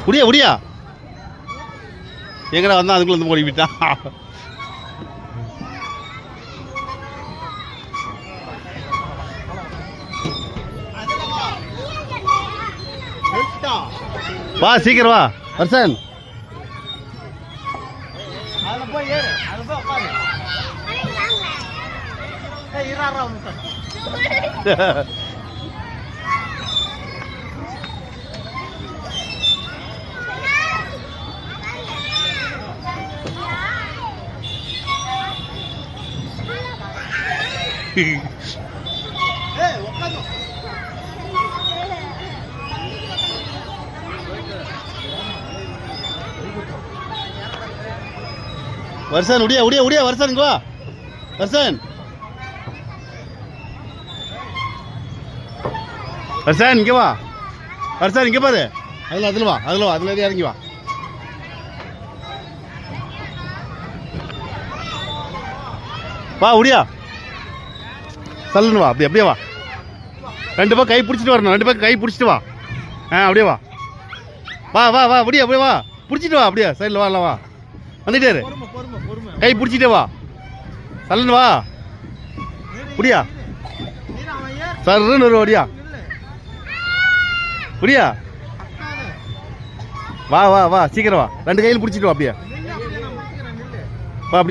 முடியா முடியா எங்கடா வந்தா அதுக்குள்ள வந்து ஓடிவிட்டான். வா சீக்கிரம் வா வர்சன். வர்சன் உடியா உடியா உடியா வர்சன் இங்க வா வர்சன். வர்சன் இங்க வா வர்சன் இங்க பாரு. அதில் வா அதில் இறங்கி வா. வா உடியா சல்லுன்னு வா. அப்படியே வா. ரெண்டு பக்கம் கை பிடிச்சிட்டு வரணும். ரெண்டு பக்கம் கை பிடிச்சிட்டு வா. அப்படியே வா வா வா வா அப்படியே அப்படியே வா. பிடிச்சிட்டு வா. அப்படியே சைடில் வா. இல்லை வா வந்துட்டாரு. கை பிடிச்சிட்டே வா. சல்லுன்னு வா. முடியா சர்ன்னு ஒரு ஓடியா முடியா. வா வா வா சீக்கிரம் வா. ரெண்டு கையில் பிடிச்சிட்டு வா. அப்படியே